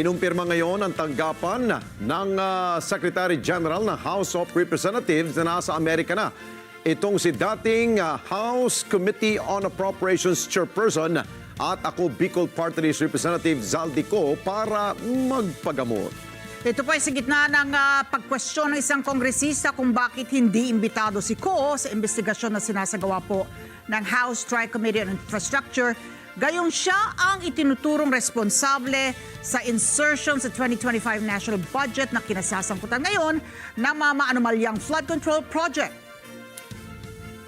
Inumpirma ngayon ang tanggapan ng Secretary General ng House of Representatives na nasa Amerika na. Itong si dating House Committee on Appropriations Chairperson at ako Bicol Party List Representative Zaldico para magpagamot. Ito po ay sa gitna ng pagkwestiyon ng isang kongresista kung bakit hindi imbitado si Ko sa investigasyon na sinasagawa po ng House Tri-Committee on Infrastructure. Gayong siya ang itinuturong responsable sa insertion sa 2025 national budget na kinasasangkutan ngayon ng mga maanomalyang flood control project.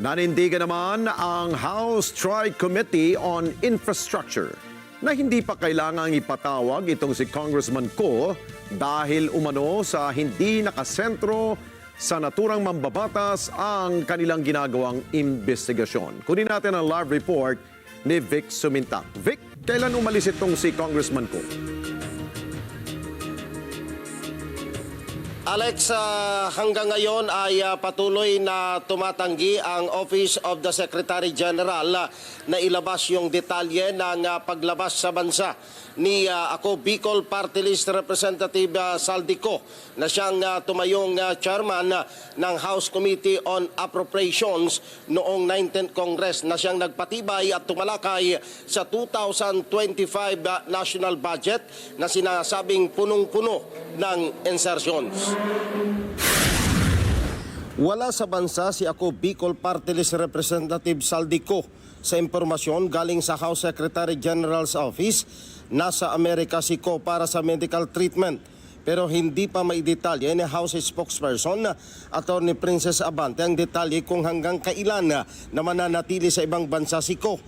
Nanindigan naman ang House Tri-Committee on Infrastructure na hindi pa kailangang ipatawag itong si Congressman Ko dahil umano sa hindi nakasentro sa naturang mambabatas ang kanilang ginagawang investigasyon. Kunin natin ang live report ni Vic Sumintak. Vic, kailan umalis itong si Congressman Ko? Alex, hanggang ngayon ay patuloy na tumatanggi ang Office of the Secretary General na ilabas yung detalye ng paglabas sa bansa ni ako Bicol Party List Representative Zaldico na siyang tumayong chairman ng House Committee on Appropriations noong 19th Congress na siyang nagpatibay at tumalakay sa 2025 national budget na sinasabing punong-puno ng insertions. Wala sa bansa si ako Bicol Party List Representative Zaldico. Sa impormasyon galing sa House Secretary General's Office, nasa Amerika si Ko para sa medical treatment. Pero hindi pa maidetalye ni House spokesperson Attorney Princess Abante ang detalye kung hanggang kailan na mananatili sa ibang bansa si Ko.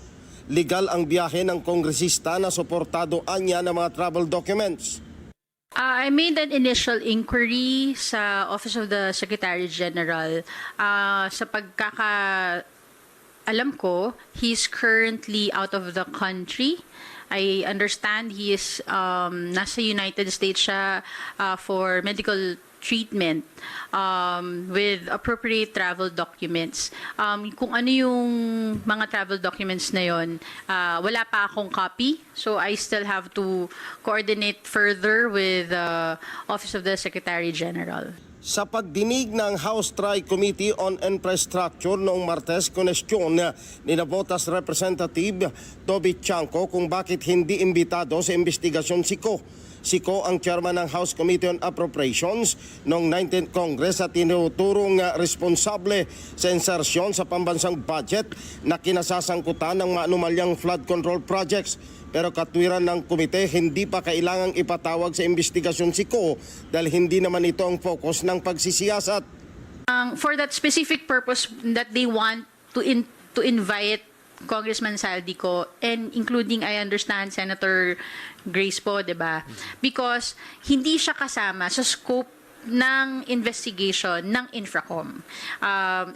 Legal ang biyahe ng kongresista na suportado anya ng mga travel documents. I made an initial inquiry sa Office of the Secretary General. Sa pagkakaalam ko, he's currently out of the country. I understand he is nasa United States siya for medical treatment with appropriate travel documents. Kung ano yung mga travel documents na yon, wala pa akong copy. So I still have to coordinate further with the Office of the Secretary General. Sa pagdinig ng House Tri-Committee on Infrastructure noong Martes, konestyon ni Navotas Representative Toby Chanco kung bakit hindi imbitado sa investigasyon si Ko. Si Ko ang chairman ng House Committee on Appropriations noong 19th Congress at tinuturong responsable sa insersyon sa pambansang budget na kinasasangkutan ng maanumalyang flood control projects. Pero katwiran ng komite, hindi pa kailangang ipatawag sa investigasyon si Ko dahil hindi naman ito ang focus ng pagsisiyasat. For that specific purpose that they want to invite Congressman Zaldico and including, I understand, Senator Grace po, diba? Because hindi siya kasama sa scope ng investigation ng Infracom.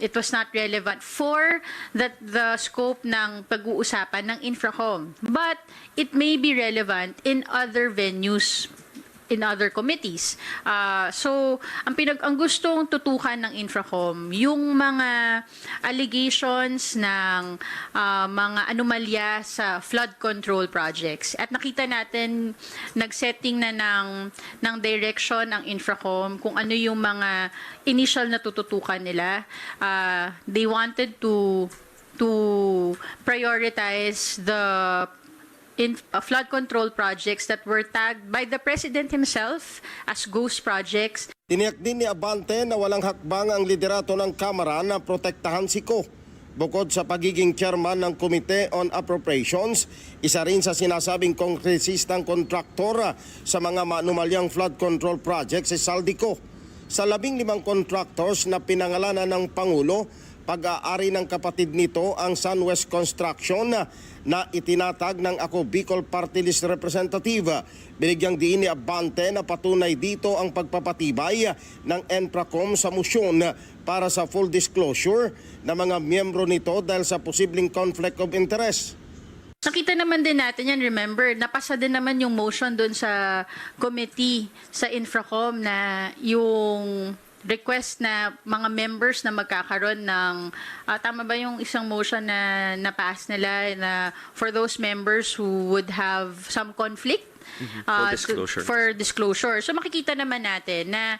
It was not relevant for the scope ng pag-uusapan ng Infracom. But it may be relevant in other venues, in other committees. So, ang gustong tutukan ng Infracom, yung mga allegations ng mga anomalya sa flood control projects. At nakita natin, nag-setting na ng direction ang Infracom kung ano yung mga initial na tututukan nila. They wanted to prioritize the flood control projects that were tagged by the President himself as ghost projects. Tiniyak din ni Abante na walang hakbang ang liderato ng Kamara na protektahan si Ko. Bukod sa pagiging chairman ng Committee on Appropriations, isa rin sa sinasabing kongresistang kontraktor sa mga maanumalyang flood control projects si Zaldico. Sa 15 contractors na pinangalanan ng Pangulo, pag-aari ng kapatid nito ang SunWest Construction na itinatag ng ako Bicol Party List Representative. Binigyang diin ni Abante na patunay dito ang pagpapatibay ng Infracom sa motion para sa full disclosure ng mga miyembro nito dahil sa posibleng conflict of interest. Nakita naman din natin yan, remember, napasa din naman yung motion doon sa committee sa Infracom na yung request na mga members na magkakaroon ng, tama ba yung isang motion na na-pass nila na for those members who would have some conflict? For disclosure. For disclosure. So makikita naman natin na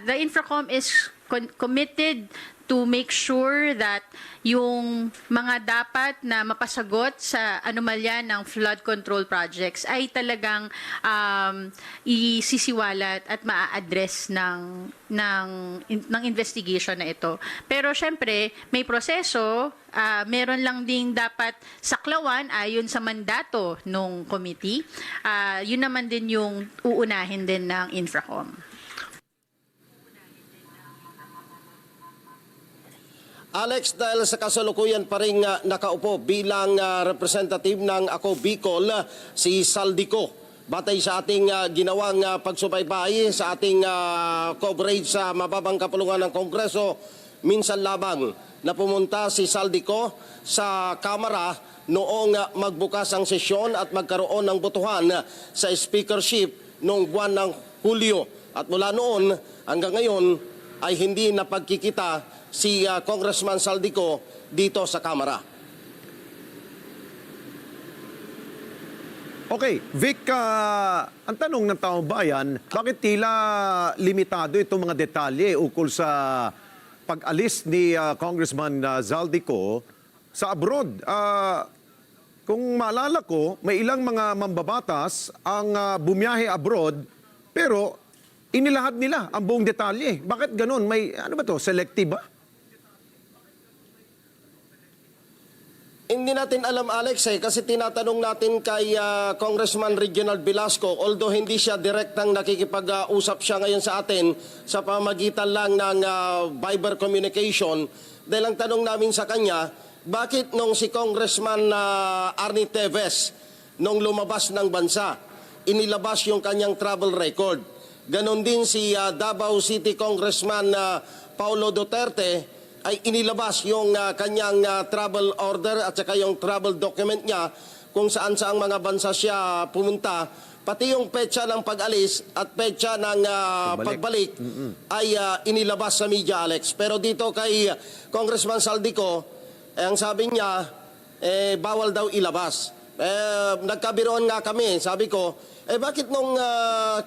the Infracom is committed to make sure that yung mga dapat na mapasagot sa anomalya ng flood control projects ay talagang isisiwalat at maa-address ng investigation na ito. Pero syempre, may proseso, meron lang ding dapat saklawan ayon sa mandato ng committee. Yun naman din yung uunahin din ng Infracom. Alex, dahil sa kasalukuyan pa rin nakaupo bilang representative ng Ako Bicol, si Saldico. Batay sa ating ginawang pagsubaybay sa ating coverage sa mababang kapulungan ng Kongreso, minsan labang na pumunta si Saldico sa Kamara noong magbukas ang sesyon at magkaroon ng botohan sa speakership noong buwan ng Hulyo. At mula noon hanggang ngayon ay hindi napagkikita si Congressman Saldico dito sa Kamara. Okay, Vic, ang tanong ng taong bayan, bakit tila limitado itong mga detalye ukol sa pag-alis ni Congressman Zaldico sa abroad? Kung maalala ko, may ilang mga mambabatas ang bumiyahe abroad, pero inilahad nila ang buong detalye. Bakit ganun? May, ano ba to, selective ba? Hindi natin alam, Alex, kasi tinatanong natin kay Congressman Reginald Velasco, although hindi siya direktang nakikipag-usap siya ngayon sa atin sa pamagitan lang ng Viber communication, dahil ang tanong namin sa kanya, bakit nung si Congressman Arnie Teves, nung lumabas ng bansa, inilabas yung kanyang travel record. Ganon din si Davao City Congressman Paulo Duterte, ay inilabas yung kanyang travel order at saka yung travel document niya kung saan saang mga bansa siya pumunta. Pati yung petsa ng pag-alis at petsa ng pagbalik ay inilabas sa media, Alex. Pero dito kay Congressman Saldico, ang sabi niya, bawal daw ilabas. Nagkabiroon nga kami, sabi ko, bakit nung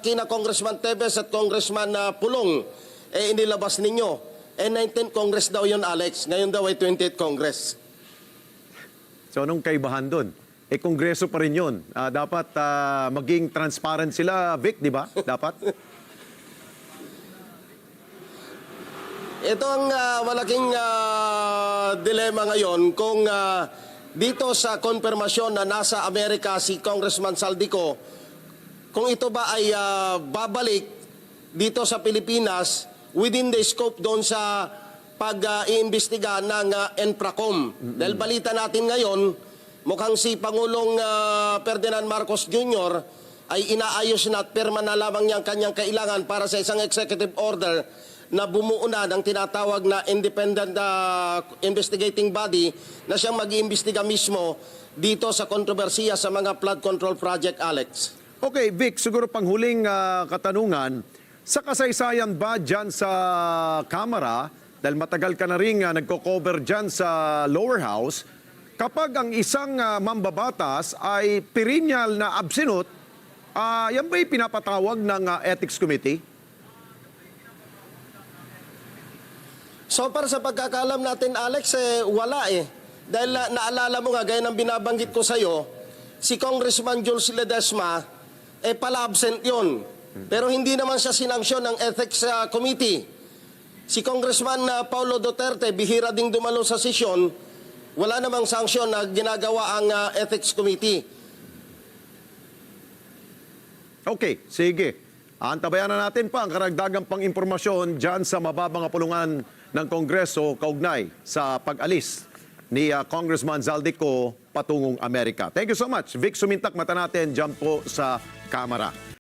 kina Congressman Teves at Congressman Pulong, inilabas ninyo? 19th Congress daw yun, Alex. Ngayon daw ay 20th Congress. So anong kaibahan doon? Kongreso pa rin yun. Dapat maging transparent sila, Vic, di ba? Dapat? Ito ang malaking dilema ngayon kung dito sa konfirmasyon na nasa Amerika si Congressman Saldico, kung ito ba ay babalik dito sa Pilipinas within the scope doon sa pag-iimbestiga ng Infracom. Dahil balita natin ngayon, mukhang si Pangulong Ferdinand Marcos Jr. ay inaayos na at pirma na lamang niyang kanyang kailangan para sa isang executive order na bumuo na ng tinatawag na independent investigating body na siyang mag-iimbestiga mismo dito sa kontrobersiya sa mga flood control project, Alex. Okay, Vic, siguro panghuling katanungan, sa kasaysayan ba dyan sa Kamara, dahil matagal ka na rin nagko-cover dyan sa lower house, kapag ang isang mambabatas ay perennial na absinut, yan ba'y pinapatawag ng Ethics Committee? So para sa pagkakalam natin, Alex, wala Dahil naalala mo nga, gaya ng binabanggit ko sa'yo, si Congressman Jules Ledesma, pala absent yun. Pero hindi naman siya sinanksyon ng Ethics Committee. Si Congressman Paulo Duterte, bihira ding dumalo sa sesyon, wala namang sanksyon na ginagawa ang Ethics Committee. Okay, sige. Antabayan na natin pa ang karagdagang pang impormasyon dyan sa mababang kapulungan ng Kongreso kaugnay sa pag-alis ni Congressman Zaldico patungong Amerika. Thank you so much. Vic Sumintak, mata natin dyan po sa Kamara.